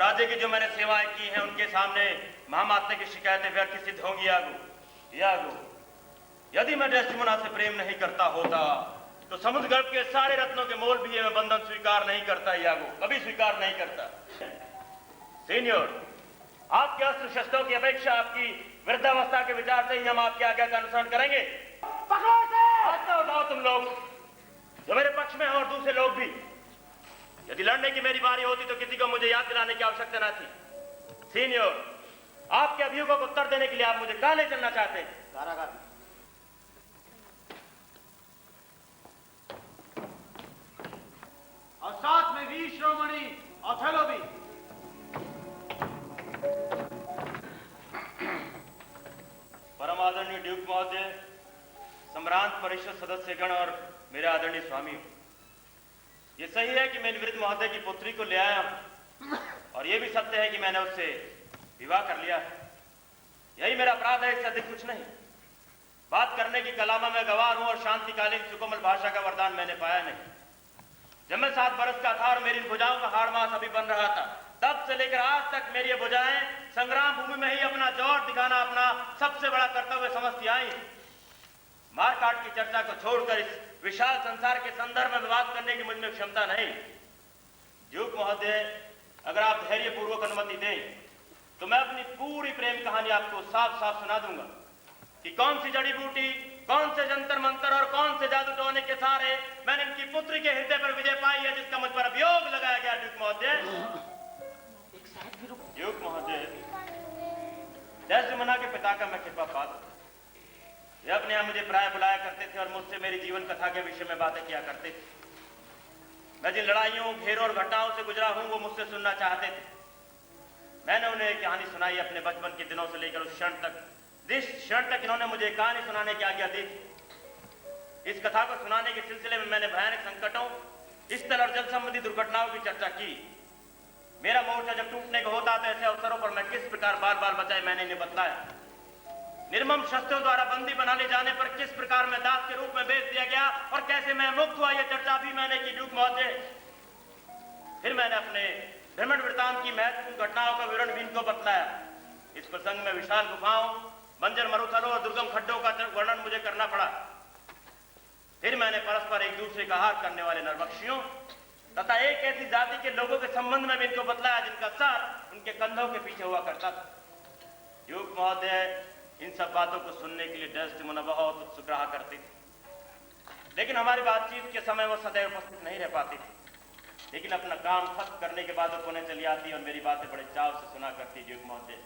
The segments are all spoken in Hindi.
राजे की जो मैंने सेवाएं की हैं उनके सामने महामात्य की शिकायतें व्यर्थ सिद्ध होंगी। यागो, यदि मैं डेस्टिमोना से प्रेम नहीं करता होता तो समुद्र गर्भ के सारे रत्नों के मोल भी मैं बंधन स्वीकार नहीं करता। यागो, कभी स्वीकार नहीं करता। सीनियर, आपके अस्त्र शस्त्रों की अपेक्षा आपकी वृद्धावस्था के विचार से ही हम आपकी आज्ञा का अनुसरण करेंगे। आज्ञा उठाओ तुम लोग जो मेरे पक्ष में हैं और दूसरे लोग भी। यदि लड़ने की मेरी बारी होती तो किसी को मुझे याद दिलाने की आवश्यकता न थी। सीनियर, आपके अभियोगों को उत्तर देने के लिए आप मुझे कहां ले चलना चाहते हैं? कारागार में। और साथ में वीर शिरोमणि ओथेलो भी। परम आदरणीय ड्यूक महोदय, सम्रांत परिषद सदस्यगण और मेरे आदरणीय स्वामी, ये सही है कि मैं वृद्ध महोदय की पुत्री को ले आया हूं और ये भी सत्य है कि मैंने उससे विवाह कर लिया है। यही मेरा अपराध है, इससे अधिक कुछ नहीं। बात करने की कला में मैं गवार हूं और शांतिकालीन सुकोमल भाषा का वरदान मैंने पाया नहीं। जब मैं 7 बरस का था और मेरी भुजाओं का हाड़ मास अभी बन रहा था, तब से लेकर आज तक मेरी ये भुजाएं संग्राम भूमि में ही अपना जोर दिखाना अपना सबसे बड़ा कर्तव्य समझती आई। मारकाट की चर्चा को छोड़कर इस विशाल संसार के संदर्भ में बात करने की मुझमें क्षमता नहीं। ड्यूक महोदय, अगर आप धैर्यपूर्वक अनुमति दें तो मैं अपनी पूरी प्रेम कहानी आपको साफ साफ सुना दूंगा कि कौन सी जड़ी बूटी, कौन से जंतर मंतर और कौन से जादू टोने के सहारे मैंने इनकी पुत्री के हृदय पर विजय पाई है, जिसका मुझ पर अभियोग लगाया गया। ड्यूक महोदय, ड्यूक महोदय, डेस्टिमोना के पिता का मैं कृपा पात्र। ये अपने यहाँ मुझे प्राय बुलाया करते थे और मुझसे मेरी जीवन कथा के विषय में बातें किया करते थे। मैं जिन लड़ाइयों, घेरों और घटनाओं से गुजरा हूं वो मुझसे सुनना चाहते थे। मैंने उन्हें एक कहानी सुनाई अपने बचपन के दिनों से लेकर उस क्षण तक, जिस क्षण तक इन्होंने मुझे कहानी सुनाने की आज्ञा दी थी। इस कथा को सुनाने के सिलसिले में मैंने भयानक संकटों, स्थल और जल संबंधी दुर्घटनाओं की चर्चा की। मेरा मोर्चा जब टूटने को होता तो ऐसे अवसरों पर मैं किस प्रकार बार बार बचाए मैंने इन्हें बतलाया। निर्मम शस्त्रों द्वारा बंदी बना ले जाने पर किस प्रकार मैं दास के रूप में बेच दिया गया और कैसे मैं मुक्त हुआ, यह चर्चा भी मैंने की। ड्यूक महोदय, फिर मैंने अपने भ्रमण वृत्तांत की महत्वपूर्ण घटनाओं का विवरण भी इनको बतलाया। इस प्रसंग में विशाल गुफाओं, बंजर मरुथलों और दुर्गम खड्डों का वर्णन मुझे करना पड़ा। फिर मैंने परस्पर एक दूसरे का हार करने वाले नरभक्षियों तथा एक ऐसी जाति के लोगों के संबंध में भी इनको बतलाया जिनका सर उनके कंधों के पीछे हुआ करता था। ड्यूक महोदय, इन सब बातों को सुनने के लिए डेस्टिमोना बहुत उत्सुक रहा करती थी, लेकिन हमारी बातचीत के समय वो सदैव उपस्थित नहीं रह पाती थी। लेकिन अपना काम खत्म करने के बाद वो पुणे चली आती और मेरी बातें बड़े चाव से सुना करती। ड्यूक महोदय,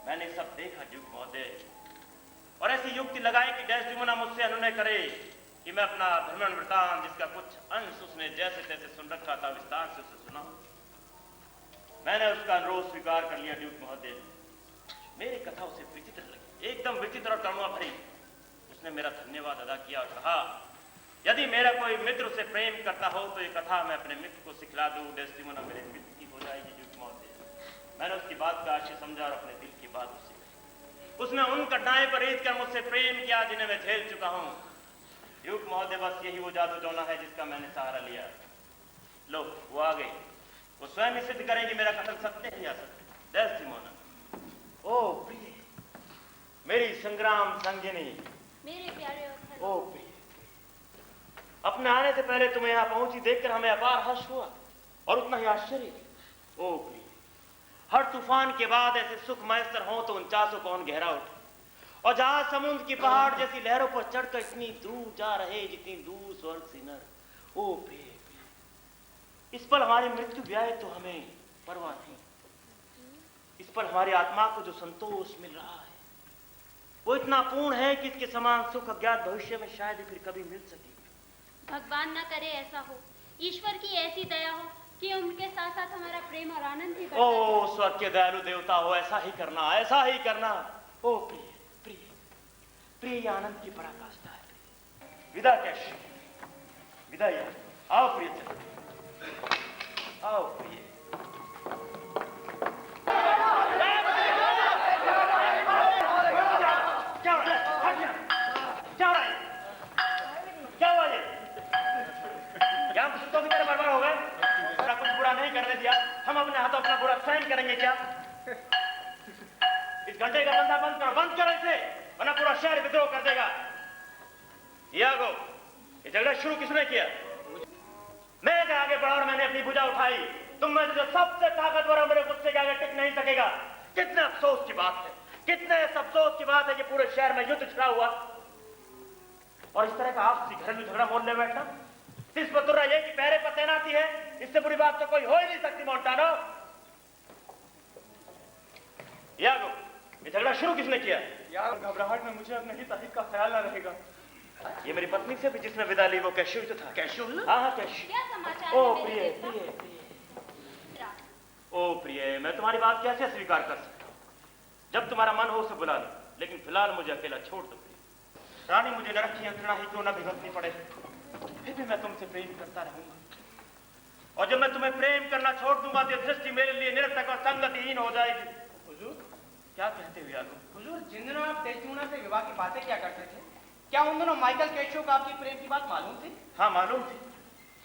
मैंने सब देखा ड्यूक महोदय, और ऐसी युक्ति लगाई कि डेस्टिमोना मुझसे अनुनय करे कि मैं अपना भ्रमण वृत्तांत, जिसका कुछ अंश उसने जैसे तैसे सुन रखा था, विस्तार से उसे सुना। मैंने उसका अनुरोध स्वीकार कर लिया। ड्यूक महोदय, मेरी कथा उसे विचित्र लगी, एकदम विचित्र और करुणा भरी। उसने मेरा धन्यवाद अदा किया और कहा, यदि मेरा कोई मित्र उसे प्रेम करता हो तो ये कथा मैं अपने मित्र को सिखला दूं। डेस्टिमोना मेरे मित्र की हो जाएगी। ड्यूक महोदय, मैंने उसकी बात का आशय समझा और अपने दिल की बात उसने उन घटनाएं पर रीत कर मुझसे प्रेम किया जिन्हें मैं झेल चुका हूं। ड्यूक महोदय, बस यही वो जादू टोना है जिसका मैंने सहारा लिया। लो, वो आ गई। वो स्वयं ही सिद्ध करेंगी मेरा कथन सत्य है या सत्य। डेस्टिमोना, ओ प्रिय, मेरी संग्राम संगिनी, मेरे प्यारे ओ प्रिय, अपने आने से पहले तुम्हें यहाँ पहुंची देखकर हमें अपार हर्ष हुआ और उतना ही आश्चर्य। ओ प्रिय, हर तूफान के बाद ऐसे सुख मयसर हो तो 49 कौन गहरा उठे, और जहां समुद्र की पहाड़ जैसी लहरों पर चढ़कर इतनी दूर जा रहे जितनी दूर स्वर्ग से नर। ओ प्रिय, इस पर हमारी मृत्यु ब्याह तो हमें परवाह नहीं। इस पर हमारी आत्मा को जो संतोष मिल रहा है वो इतना पूर्ण है कि इसके समान सुख अज्ञात भविष्य में शायद ही फिर कभी मिल सके। भगवान न करे ऐसा हो। ईश्वर की ऐसी दया हो कि उनके साथ साथ हमारा प्रेम और आनंद भी बढ़ता ओ है। स्वर्ग के दयालु देवता हो, ऐसा ही करना, ऐसा ही करना। ओ प्रिय, प्रिय, प्रिय, आनंद की पराकाष्ठा है। विदा कैश, विदा यार, आओ प्रिय, आओ प्रिय। हम अपने हाथों अपना बुरा स्वयं करेंगे क्या? इस घंटे का धंधा बंद करो इसे, वरना पूरा शहर विद्रोह कर देगा। यागो, ये झगड़ा शुरू किसने किया? मैं आगे बढ़ा और मैंने अपनी भुजा उठाई। तुम में जो सबसे ताकतवर मेरे गुस्से के आगे टिक नहीं सकेगा। कितने अफसोस की बात है, कितने अफसोस की बात है कि पूरे शहर में युद्ध छिड़ा हुआ और इस तरह का आपसी घरेलू झगड़ा मोहल्ले में बैठा। इस पर तुर्रा ये कि पहरे पर तैनाती है, इससे बुरी बात तो कोई हो ही नहीं सकती मोंटानो। यागो, ये झगड़ा शुरू किसने किया? यार घबराहट में मुझे अपने हित अहित का ख्याल न रहेगा। ये मेरी पत्नी से भी जिसने विदा ली वो कैशू तो था। कैशू? हाँ कैशू। क्या समाचार ओ है मेरे प्रिय देवता? प्रिय ओ प्रिय, मैं तुम्हारी बात कैसे स्वीकार कर सकता हूँ? जब तुम्हारा मन हो उसे बुला लो, लेकिन फिलहाल मुझे अकेला छोड़ दो। रानी, मुझे नरक की यंत्रणा ही क्यों न भिगोनी पड़े, फिर भी मैं तुमसे प्रेम करता रहूंगा। और जब मैं तुम्हें प्रेम करना छोड़ दूंगा तो दृष्टि मेरे लिए निरर्थक और संगतिहीन हो जाएगी। हुजूर, क्या कहते हो यागो? हुजूर, जिन दिनों आप डेस्टिमोना से विवाह की बातें क्या करते थे, क्या उन दिनों माइकल कैशो को आपकी प्रेम की बात मालूम थी? हाँ मालूम थी।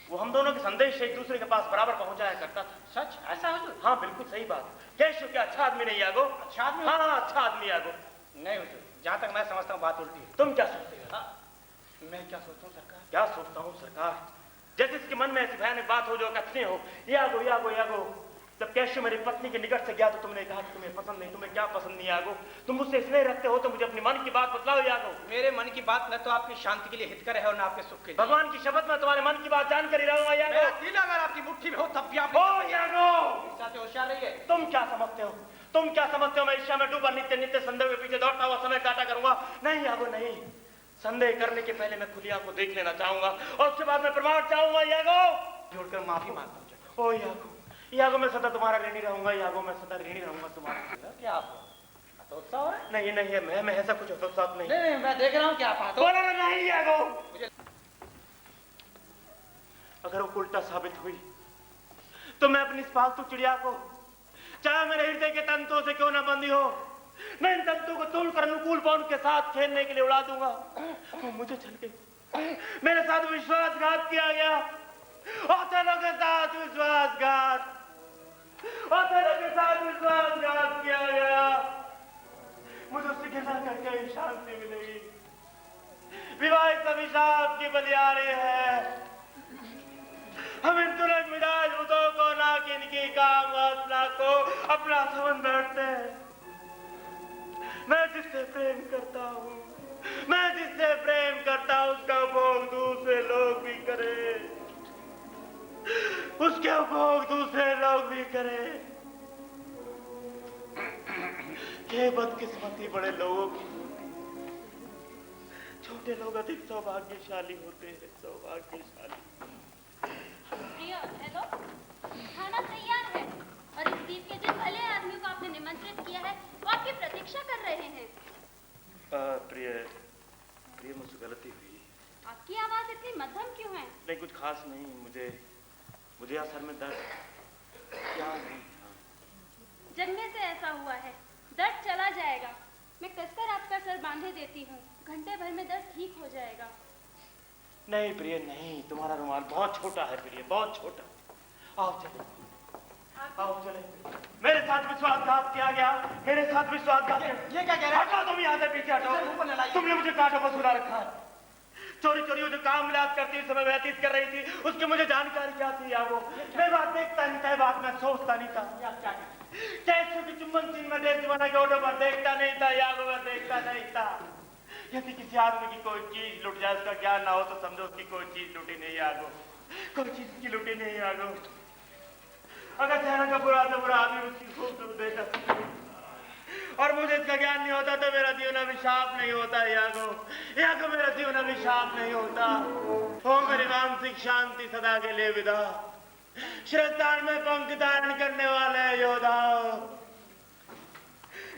वो हम दोनों के संदेश एक दूसरे के पास बराबर पहुंचाया करता था। सच? ऐसा हुजूर? हाँ बिल्कुल सही बात। कैशो क्या अच्छा आदमी नहीं यागो? अच्छा आदमी? हाँ अच्छा आदमी यागो। नहीं हुजूर, जहाँ तक मैं समझता हूँ बात उल्टी है। तुम क्या सोचते हो? मैं क्या सोचता हूँ सरकार? क्या सोचता हूँ सरकार? जैसे इसके मन में ऐसी भयानक बात हो जो कथनी हो। यागो यागो यागो, जब कैशो मेरी पत्नी के निकट से गया तो तुमने कहा कि तुम्हें पसंद नहीं। तुम्हें क्या पसंद नहीं यागो? तुम मुझसे स्नेह रखते हो तो मुझे अपनी मन की बात बतलाओ यागो। मेरे मन की बात न तो आपकी शांति के लिए हितकर है और न आपके सुख के लिए। भगवान की शपथ में तुम्हारे मन की बात जानकर ही रहूंगा यागो। मेरा दिल अगर आपकी मुट्ठी में हो तब भी आप ओ यागो, साथ होशियार रहिए। तुम क्या समझते हो? तुम क्या समझते हो मैं ईर्ष्या में डूबा नित्य नित्य संदेह के पीछे दौड़ता हुआ समय काटा करूंगा? नहीं यागो नहीं। संदेह करने के पहले मैं खुली आंखों देख लेना चाहूंगा और उसके बाद मैं प्रमाण चाहूंगा यागो। जोड़कर माफी मांगता हूँ। ओ यागो, यागो मैं सदा तुम्हारा ऋणी रहूंगा। यागो मैं सदा ऋणी रहूंगा तुम्हारा। क्या आप हतोत्साह हो रहा है? नहीं नहीं, मैं ऐसा कुछ हतोत्साह नहीं। नहीं, मैं देख रहा हूँ कि आप बोला ना नहीं यागो। मुझे अगर वो उल्टा साबित हुई तो मैं अपनी इस पालतू चिड़िया को, चाहे मेरे हृदय के तंतुओं से क्यों ना बंधी हो, मैं इन तंतुओं को तोड़कर अनुकूल पवन के साथ खेलने के लिए उड़ा दूंगा। वो मुझे छल गई। मेरे साथ विश्वासघात किया गया। ओथेलो के साथ विश्वासघात, ओथेलो के साथ विश्वासघात किया गया। मुझे उससे घृणा करके ही शांति मिलेगी। विवाहित अभिशाप की बलियारी है। हम इन तुरंत मिजाज बुतों को नाकिन की काम वासना को अपना समझ बैठते हैं। मैं जिससे प्रेम करता हूँ, मैं जिससे प्रेम करता हूँ उसका उपभोग दूसरे लोग भी करे, उसके उपभोग दूसरे लोग भी करे। ये बदकिस्मती बड़े लोगों की, छोटे लोग अधिक सौभाग्यशाली होते हैं। सौभाग्यशाली। प्रिय, हेलो, खाना तैयार है और इस द्वीप के जिस भले आदमी को आपने निमंत्रित किया है वो आपकी प्रतीक्षा कर रहे हैं। प्रिय प्रिय, मुझसे गलती हुई। आपकी आवाज इतनी मध्यम क्यों है? नहीं कुछ खास नहीं, मुझे यहाँ सर में दर्द क्या नहीं था। जन्मे से ऐसा हुआ है, दर्द चला जाएगा। मैं कसकर आपका सर बांधे देती हूँ, घंटे भर में दर्द ठीक हो जाएगा। नहीं प्रिय नहीं, तुम्हारा रुमाल बहुत छोटा है प्रिय, बहुत छोटा। आओ चले, आओ चले। मेरे साथ विश्वासघात किया गया, मेरे साथ विश्वासघात। ये क्या कह रहे हैं? हटो तुम यहाँ से, पीछे हटो। तुमने मुझे कांटों पर सुला रखा है। चोरी चोरी वो जो काम मिलाप करती समय व्यतीत कर रही थी उसकी मुझे जानकारी क्या थी यागो? मैं बात देखता नहीं था, बात मैं सोचता नहीं था। कैसे की चुम्बन चिन्ह में देश बना के ऑटो पर देखता नहीं था यागो, मैं देखता नहीं था। यदि किसी आदमी की कोई चीज लुट जाए उसका ज्ञान ना हो तो समझो उसकी कोई चीज लुटी नहीं यागो, कोई चीज की लुटी नहीं यागो। अगर चाहना का बुरा तो बुरा आदमी उसकी खूबसूरत देखा और मुझे इसका ज्ञान नहीं होता तो मेरा जीवन अभिशाप नहीं होता यागो, यागो मेरा जीवन अभिशाप नहीं होता। हो मेरी मानसिक शांति सदा के लिए विदा। श्रद्धान में पंख धारण करने वाले योद्धाओं,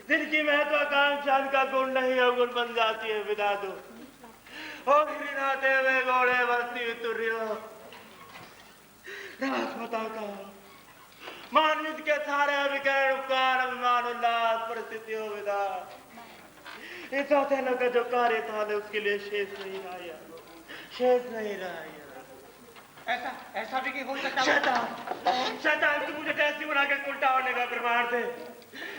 जिनकी महत्वाकांक्षा का गुण नहीं अवगुण बन जाती है, विदा दो। हो गिरिनाते हुए घोड़े बस्ती तुर्यो राजमाता का मान युद्ध के सारे अभिकरण उपकार अभिमान उल्लास परिस्थितियों विदा। इस ओथेलो का जो कार्य था उसके लिए शेष नहीं रहा, शेष नहीं रहा। ऐसा ऐसा भी नहीं हो सकता। शैतान, तू मुझे टैक्सी बना के उल्टा होने का प्रमाण दे,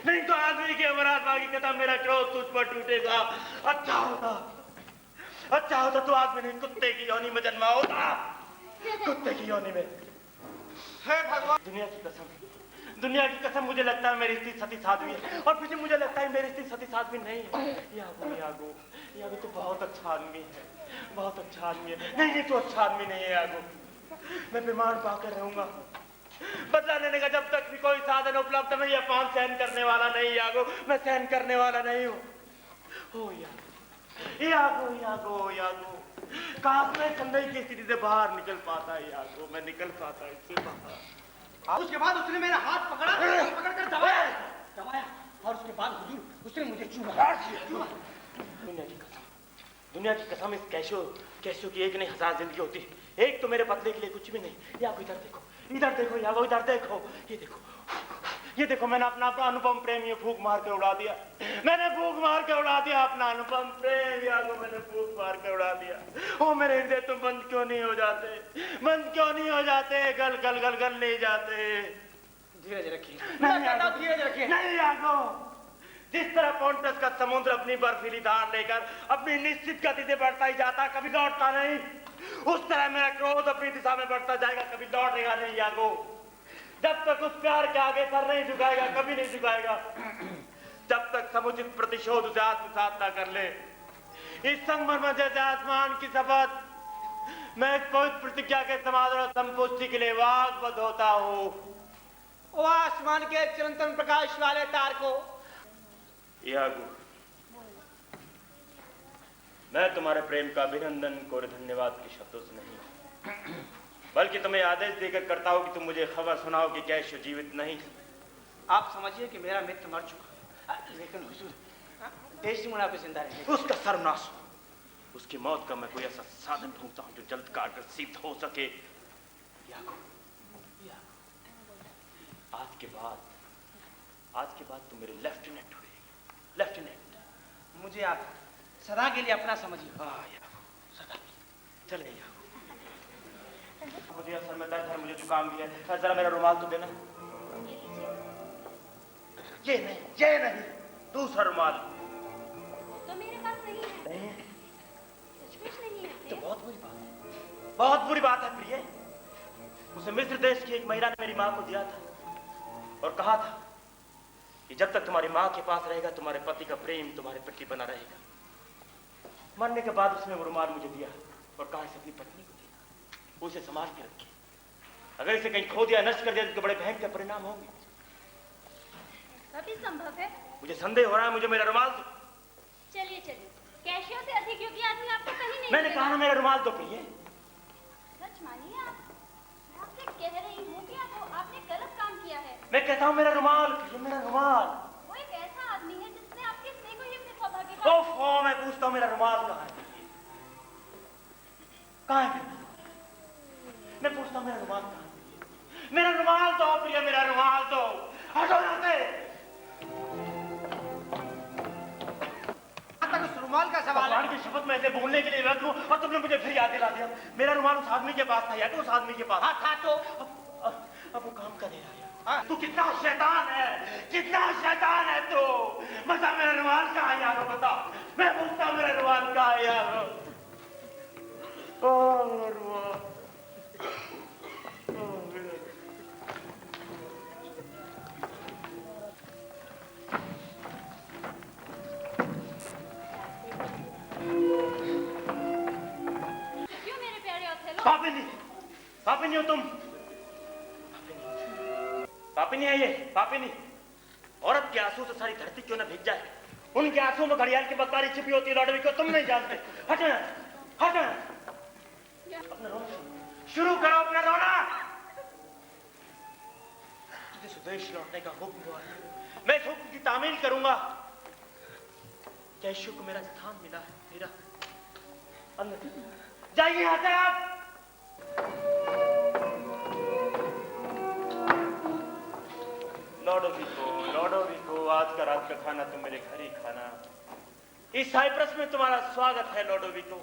नहीं तो आदमी की अमरात्मा की कथा मेरा क्रोध तुझ पर टूटेगा। अच्छा होता तो आदमी नहीं कुत्ते की योनि में जन्मा होता, कुत्ते की योनि में। हे भगवान, दुनिया की कसम मुझे लगता है मेरी स्त्री सती साध्वी है, और फिर मुझे लगता है मेरी स्त्री सती साध्वी नहीं है। यागो तो बहुत अच्छा आदमी है, बहुत अच्छा आदमी है। नहीं तो अच्छा आदमी नहीं है यागो। मैं प्रमाण पाकर रहूंगा। बदला लेने का जब तक भी कोई साधन उपलब्ध नहीं, अपमान सहन करने वाला नहीं यागो, मैं सहन करने वाला नहीं हूँ। ओ यागो, काश मैं संदेह की स्थिति से बाहर निकल पाता यागो, मैं निकल पाता इससे बाहर। उसके बाद उसने मेरा हाथ पकड़कर दबाया और उसके बाद हुजूर उसने मुझे चूमा। दुनिया की कसम इस कैशो की एक नहीं 1000 जिंदगी होती, एक तो मेरे बदले के लिए कुछ भी नहीं। यागो इधर देखो यागो, इधर देखो, ये देखो मैंने अपना अनुपम प्रेम ये फूंक मार के उड़ा दिया, मैंने फूंक मार के उड़ा दिया अपना अनुपम प्रेम यागो, मैंने फूंक मार के उड़ा दिया। ओ मेरे हृदय तुम बंद क्यों नहीं हो जाते, गल नहीं जाते। धीरज रखिए। नहीं यागो, जिस तरह पॉन्टस का समुद्र अपनी बर्फीली धार लेकर अपनी निश्चित गति से बढ़ता ही जाता, कभी लौटता नहीं, उस तरह मेरा क्रोध अपनी दिशा में बढ़ता जाएगा, कभी लौटेगा नहीं यागो। जब तक उस प्यार के आगे सर नहीं झुकाएगा, कभी नहीं झुकाएगा, जब तक समुचित प्रतिशोध उसे आत्मसात न कर ले। इस संगमरमर जैसे आसमान की शपथ मैं इस पवित्र प्रतिज्ञा के समाधान और संपुष्टि के लिए वाग्बद्ध होता हूँ। वो आसमान के चिरंतन प्रकाश वाले तार को यागो, मैं तुम्हारे प्रेम का अभिनंदन को धन्यवाद के शब्दों से नहीं, बल्कि तुम्हें आदेश देकर करता हूं कि तुम मुझे खबर सुनाओ कि कैशो जीवित नहीं। आप समझिए कि मेरा मित्र मर चुका, लेकिन हुजूर देशमुना पे जिंदा रहे। उसका सर्वनाश हो, उसकी मौत का मैं कोई ऐसा साधन ढूंढता हूं जो जल्द कारगर सिद्ध हो सके। यागो, आज के बाद तुम मेरे लेफ्टिनेंट हुए, लेफ्टिनेंट। मुझे आप सदा के लिए अपना समझिए। सदा चले यागो। मुझे असर में दर्द है, मुझे जुकाम भी है, जरा मेरा रुमाल तो देना। ये नहीं, दूसरा रुमाल। तो मेरे पास नहीं है। सचमुच नहीं है। तो बहुत बुरी बात है प्रिय। उसे मिस्र देश की एक महिला ने मेरी माँ को दिया था और कहा था कि जब तक तुम्हारी माँ के पास रहेगा तुम्हारे पति का प्रेम तुम्हारे प्रति बना रहेगा। मरने के बाद उसने वो रुमाल मुझे दिया और कहा इसे अपनी पत्नी को देना, उसे संभाल के रखिए, अगर इसे कहीं खो दिया, नष्ट कर दिया तो बड़े भयंकर परिणाम होंगे। ऐसा भी संभव है? मुझे संदेह हो रहा है, मुझे मेरा रुमाल दो। चलिए कैशियो से अधिक योग्य आदमी आपको कहीं नहीं मैंने कहा ना मेरा रुमाल दो प्रिय। सच मानिए, आप मैं आपसे कह रही हूँ कि आपने गलत काम किया है। मैं कहता हूँ मेरा रुमाल, मेरा रुमाल। वो एक ऐसा आदमी है जिसने आपके स्नेह को ही अपने सौभाग्य का। ओफो, मैं पूछता हूँ मेरा रुमाल कहाँ है? मैं पूछता हूँ मेरा रुमाल कहाँ है? मेरा रुमाल दो प्रिय, मेरा रुमाल दो। हटो यहाँ से। उस रुमाल का सवाल है। की शपथ में ऐसे बोलने के लिए रख दूं और तुमने मुझे फिर याद दिला दिया। मेरा रुमाल उस आदमी के पास था या तो उस आदमी के पास था तो अब वो काम का दे रहा है। तू कितना शैतान है तू। बता मेरा रुमाल कहाँ है यार, बता। मैं पूछता हूँ मेरा रुमाल कहाँ है यार। क्यों मेरे प्यारे ओथेलो? पापी नहीं हो तुम। पापी नहीं है ये, पापी नहीं। औरत के आंसू से सारी धरती क्यों न भीग जाए। उनके आंसू में घड़ियाल की बकारी छिपी होती है लॉटरी को, तुम नहीं जानते। हटो अपना रोना शुरू करो, अपना रोना। तुझे स्वदेश लौटने का हुक्म हुआ है, मैं इस हुक्म की तामील करूंगा। कैशो को मेरा स्थान मिला है, मेरा अंदर जाइए यहाँ से आप। लॉडोविको, आज का रात का खाना तुम मेरे घर ही खाना। इस साइप्रस में तुम्हारा स्वागत है लॉडोविको,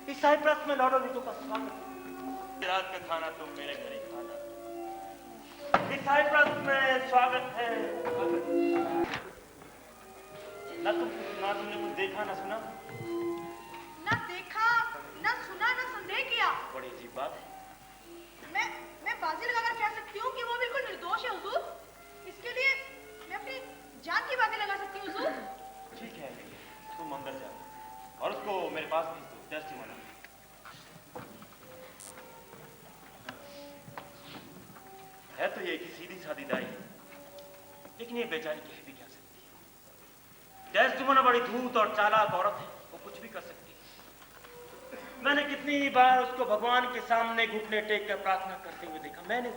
इस साइप्रस में लॉडोविको का स्वागत है। रात का खाना तुम मेरे घर ही खाना। इस साइप्रस में स्वागत है। ना तुमने कुछ देखा ना सुना? ना देखा, ना सुना, ना संदेह किया। बड़ी अजीब बात है। मैं बाजी लगाकर कह सकती हूँ कि वो बिल्कुल निर्दोष है हुजूर। इसके लिए मैं अपनी जान की बातें लगा सकती हूँ हुजूर। ठीक है, तुम अंदर जाओ और उसको मेरे पास भेज दो, डेस्टिमोना। है तो ये एक सीधी सादी दाई, लेकिन ये बेचारी कह भी क्या सकती है। डेस्टिमोना बड़ी धूर्त और चालाक औरत है, वो कुछ भी कर सकती है। मैंने कितनी बार उसको भगवान के सामने घुटने टेक कर प्रार्थना करते हुए देखा। मैंने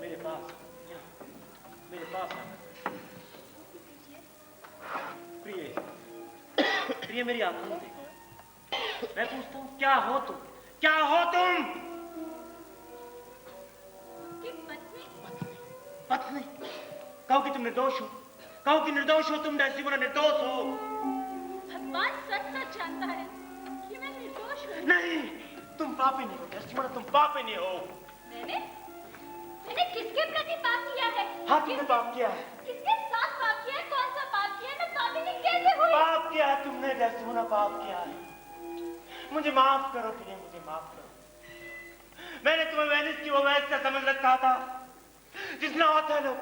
मेरे पास प्रिय मेरी आंखों में देखो। मैं पूछता हूँ, क्या हो तुम? पत्नी कहो कि तुम निर्दोष हो। तुम डेस्टिमोना निर्दोष हो। भगवान सच जानता है कि मैं निर्दोष हूँ। नहीं, तुम पापी नहीं हो डेस्टिमोना, तुम पापी नहीं हो। मैंने किसके प्रति पाप किया है? हाँ, तुमने पाप किया है। किसके साथ पाप किया है? कौन सा पाप किया है? मैं पापिनी कैसे हुई? पाप किया है तुमने डेस्टिमोना, पाप किया है। मुझे माफ करो प्रिय, मुझे माफ करो। मैंने तुम्हें वेनिस की वो वैसे समझ रखा था जिसने ओथेलो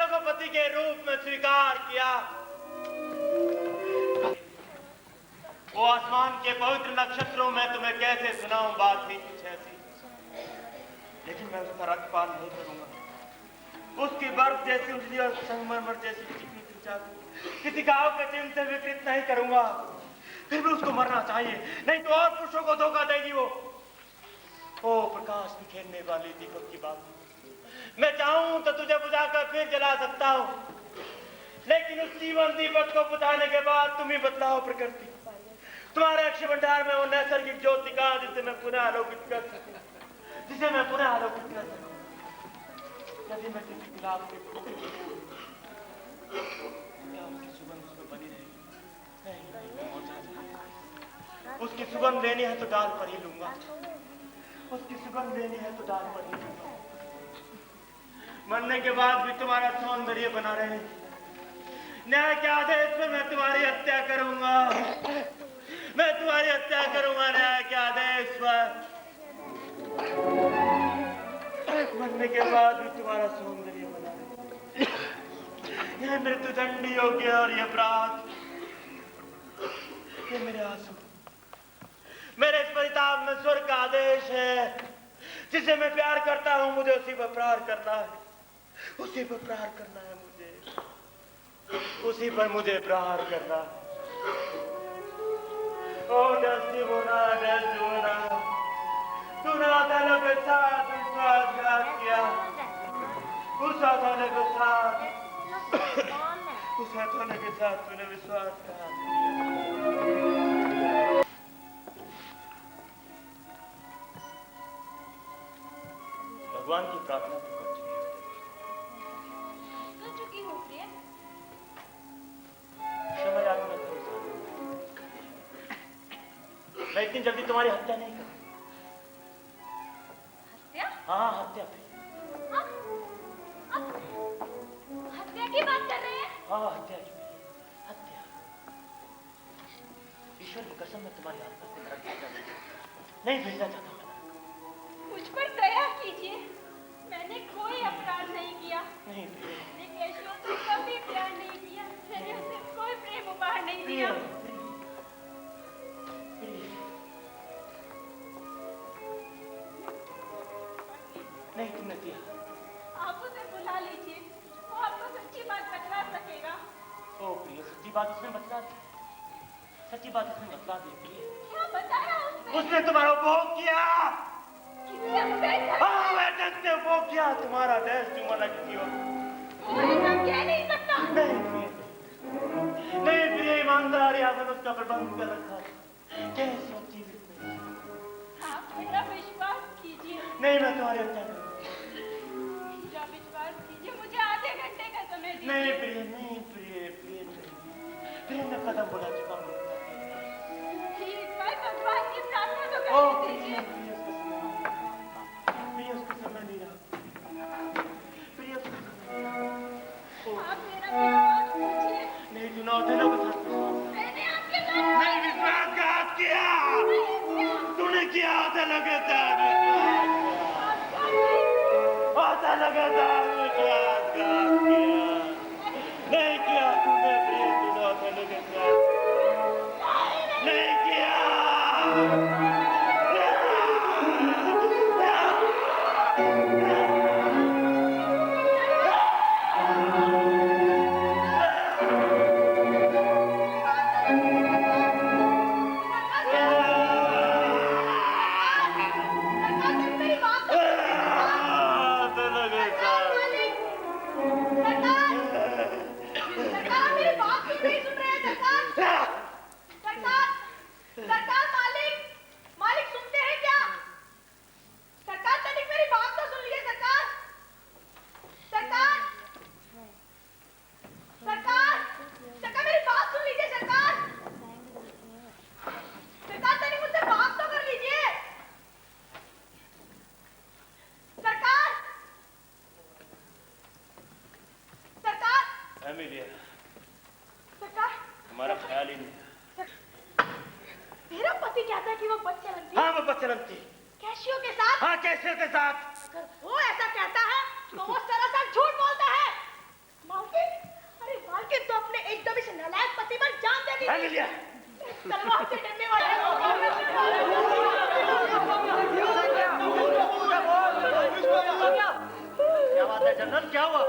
को पति के रूप में स्वीकार किया। वो आसमान के पवित्र नक्षत्रों में तुम्हें कैसे सुनाऊं बात ही कुछ ऐसी, लेकिन मैं उसका रक्तपान नहीं करूंगा। उसकी बर्फ जैसी उजली और संगमरमर जैसी चिकनी त्वचा किसी घाव के चिन्ह से विकृत नहीं करूंगा। फिर भी उसको मरना चाहिए, नहीं तो और पुरुषों को धोखा देगी वो। ओ प्रकाश बिखेरने वाली दीपक की बात, मैं चाहूं तो तुझे बुझाकर फिर जला सकता हूं, लेकिन उस जीवन दीपक को बुझाने के बाद तुम ही बदलाओ प्रकृति। तुम्हारे अक्षय भंडार में वो नैसर्गिक ज्योति का जिसे मैं पुनः आलोकित कर सकूं, यदि मैं किसी गुलाब के फूल क्या उसकी सुगंध उसमें बनी रहेगी? नहीं, मौजा जाएगी। उसकी सुगंध लेनी है तो डाल पर ही लूंगा। मरने के बाद भी तुम्हारा सौंदर्य बना रहे। न्याय के आदेश पर मैं तुम्हारी हत्या करूंगा। न्याय के आदेश पर। मरने के बाद भी तुम्हारा सौंदर्य बना रहे। यह मृत्युदंड योग्य और यह अपराध, ये मेरे आंसू, मेरे इस परिताप में स्वर्ग का आदेश है। जिसे मैं प्यार करता हूं मुझे उसी पर प्रहार करना है। मुझे उसी पर मुझे प्रहार करना है। ओ डेस्टिमोना, तूने ओथेलो के साथ विश्वासघात किया। उस ओथेलो के साथ तूने विश्वासघात किया। भगवान की प्रार्थना तो कर चुकी हूँ प्रिय। क्षमा याचना करो। मैं इतनी जल्दी तुम्हारी हत्या नहीं करूँ। हत्या? हाँ, हत्या। हत्या की बात कर रहे हैं? हाँ, हत्या की। हत्या। ईश्वर की कसम में तुम्हारी आत्मा को नहीं भेजना चाहता। मुझ पर दया कीजिए, मैंने कोई अपराध नहीं किया। नहीं, मैंने केशव से कभी प्यार नहीं किया। मैंने उसे कोई प्रेम उपहार नहीं दिया। नहीं, तुमने दिया। आप उसे बुला लीजिए, वो आपको सच्ची बात बतला सकेगा। ओ प्रिय, सच्ची बात उसने बतला दी। क्या बताया उसने तुम्हारा उपभोग किया। किसने उपभोग किया तुम्हारा डेस्टिमोना किसी और। वो ऐसा कह नहीं सकता। नहीं प्रिय, ईमानदारी आपने उसका प्रबंध कर रखा। कैसी अच्छी आप मेरा विश्वास कीजिए। नहीं, मैं तुम्हारी हत्या करूंगा। मेरा विश्वास कीजिए, मुझे आधे घंटे का समय दीजिए। नहीं प्रिय, मैं कदम बढ़ा चुका हूँ। भगवान की प्रार्थना तो लगातार विश्वासघात किया। नहीं किया तूने प्रिय, तूने ओथेलो के साथ नहीं किया। हमारा ख्याल ही नहीं। मेरा पति कहता है कि वो बदचलन थी। हाँ वो बदचलन थी। कैशियो के साथ? हाँ कैशियो के साथ। अगर वो ऐसा कहता है तो वो सरासर झूठ बोलता है। मालकिन, अरे मालकिन तो अपने एकदम से नालायक पति पर जान दे दी। एमिलिया, तलवार से डरने वाले क्या बात है जनरल, क्या हुआ?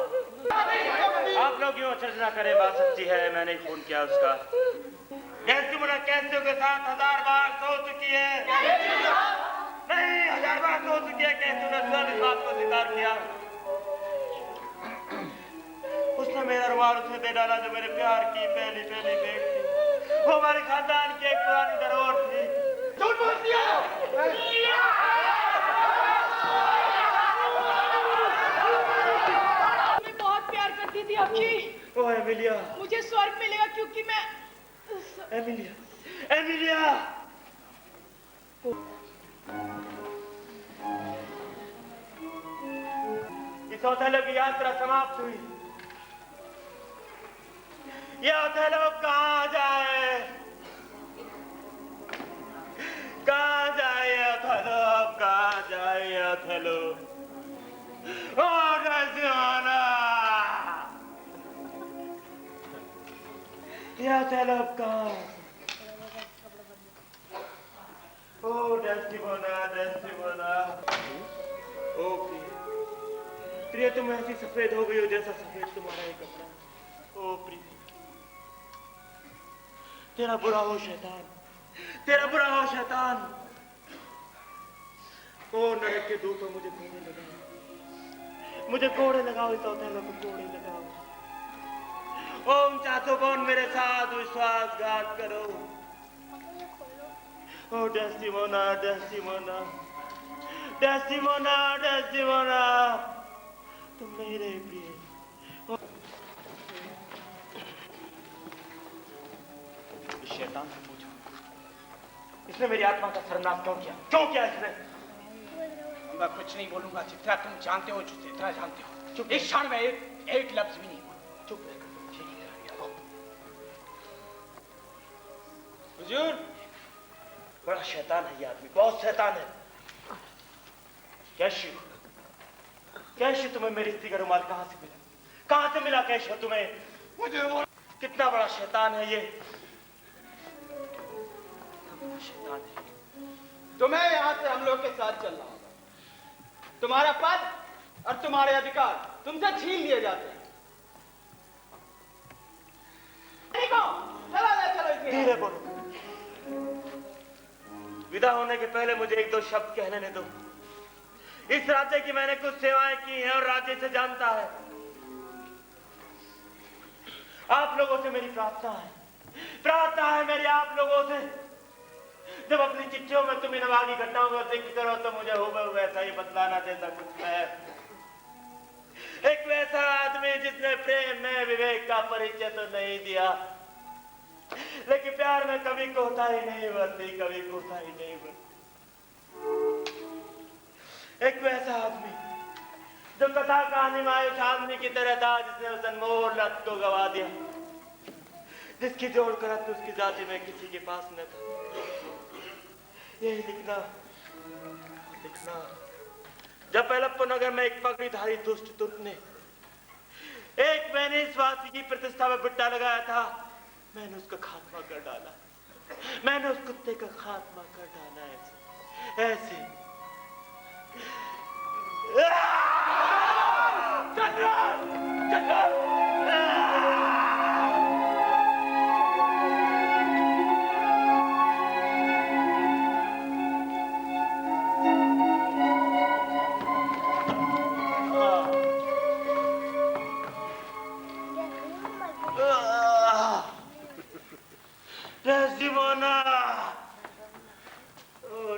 आप लोग यूँ चर्चा करें, बात सच्ची है, मैंने फोन किया उसका। डेस्टिमोना कैसियो के साथ 1000 बार सो चुकी है। नहीं 1000 बार सो चुकी है। कैसियो ने स्वयं इस बात को स्वीकार किया। उसने मेरा रुमाल उसे दे डाला जो मेरे प्यार की पहली भेंट थी। वो हमारे खानदान की एक पुरानी धरोहर थी। झूठ बोल दिया। मैं बहुत प्यार करती थी आपकी। ओ एमिलिया, मुझे स्वर्ग मिलेगा क्योंकि मैं एमिलिया, एमिलिया। इस ओथेलो की यात्रा समाप्त हुई। ये ओथेलो कहाँ जाए? कहाँ जाए ओथेलो? अब कहाँ जाए ओथेलो? ओ डेस्टिमोना, ये ओथेलो कहाँ? ओ डेस्टिमोना, डेस्टिमोना। ओ प्रिय, तुम ऐसी सफेद हो गई हो जैसा सफेद तुम्हारा ये कपड़ा। ओ प्रिय, तेरा बुरा हो शैतान, तेरा बुरा हो शैतान। ओ नरक के दूतों, मुझे कोड़े लगाओ, मुझे कोड़े लगाओ, इस ओथेलो को कोड़े लगाओ। ओम चाचोबोन मेरे साथ विश्वासघात करो। ओ डेस्टिमोना, डेस्टिमोना, डेस्टिमोना, डेस्टिमोना, तुम नहीं रहे प्रिय। इस शैतान से पूछो, इसने मेरी आत्मा का सर्वनाश क्यों किया? क्यों किया इसने? मैं कुछ नहीं बोलूंगा। जितना तुम जानते हो, जितना जानते हो, चुप। इस क्षण में एक लफ्ज भी नहीं बोलूंगा। चुप रहकर हुजूर, बड़ा शैतान है ये आदमी, बहुत शैतान है। कैशियो, कैशियो, तुम्हें मेरी स्त्री का रुमाल कहाँ से मिला? कहाँ से मिला कैशियो तुम्हें? मुझे वो कितना बड़ा शैतान है ये, शैतान है। तुम्हें यहाँ से हम लोग के साथ चलना होगा। तुम्हारा पद और तुम्हारे अधिकार तुमसे छीन लिए जाते हैं। धीरे बोलो। विदा होने के पहले मुझे एक दो शब्द कह लेने दो। इस राज्य की मैंने कुछ सेवाएं की हैं और राज्य से जानता है। आप लोगों से मेरी प्रार्थना है मेरी आप लोगों से। जब अपनी चिट्ठियों में तुम इन अभागी घटनाओं का जिक्र करो तो मुझे हूबहू वैसा ही बतलाना जैसा कुछ है। एक वैसा आदमी जिसने प्रेम में विवेक का परिचय तो नहीं दिया, लेकिन प्यार में कभी कोताही नहीं बरती, कभी कोताही नहीं बरती। एक वैसा आदमी जो कथा कहानी में आयुष आदमी की तरह था, जिसने उस अनमोल रत्न को गवा दिया, जिसकी जोड़ कर रत्न उसकी जाति में किसी के पास न था। यही लिखना जब पेलप्पो नगर में एक पगड़ीधारी दुष्ट तुर्क ने एक वेनिसवासी की प्रतिष्ठा में बिट्टा लगाया था, मैंने उसका खात्मा कर डाला। मैंने उस कुत्ते का खात्मा कर डाला ऐसे। Desdemona! Oh,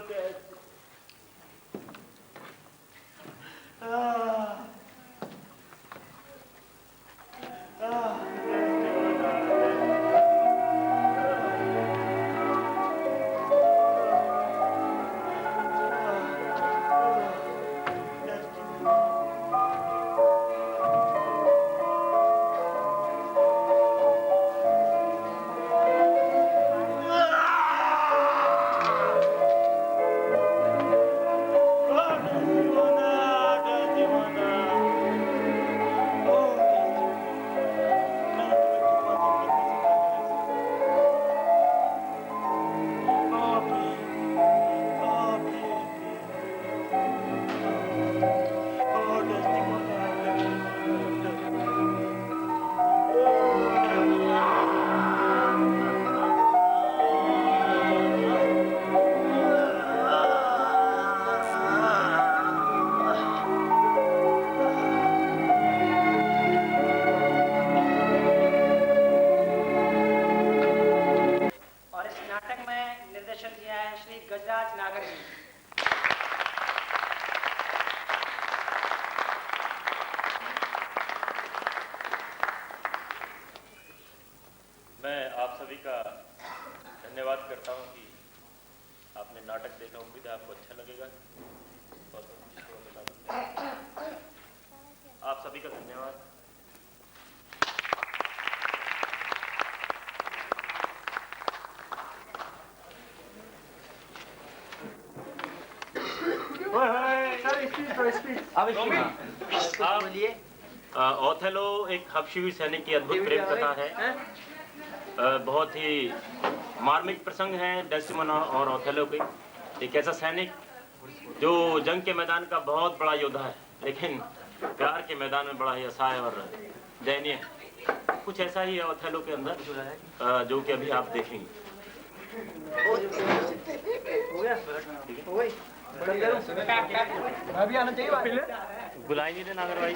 और इस नाटक में निर्देशन किया है श्री गजराज नागर जी। मैं आप सभी का धन्यवाद करता हूं कि आपने नाटक देखा। उम्मीद है आपको अच्छा लगेगा। आप सभी का धन्यवाद। ओथेलो एक हबशी सैनिक की अद्भुत प्रेम कथा है। बहुत ही मार्मिक प्रसंग है डेस्टिमोना और ओथेलो के। एक ऐसा सैनिक जो जंग के मैदान का बहुत बड़ा योद्धा है, लेकिन प्यार के मैदान में बड़ा ही असहाय और दयनीय है। कुछ ऐसा ही है ओथेलो के अंदर, जो कि अभी आप देखेंगे। अभी आना चाहिए। बुलाई नहीं थे नागर भाई।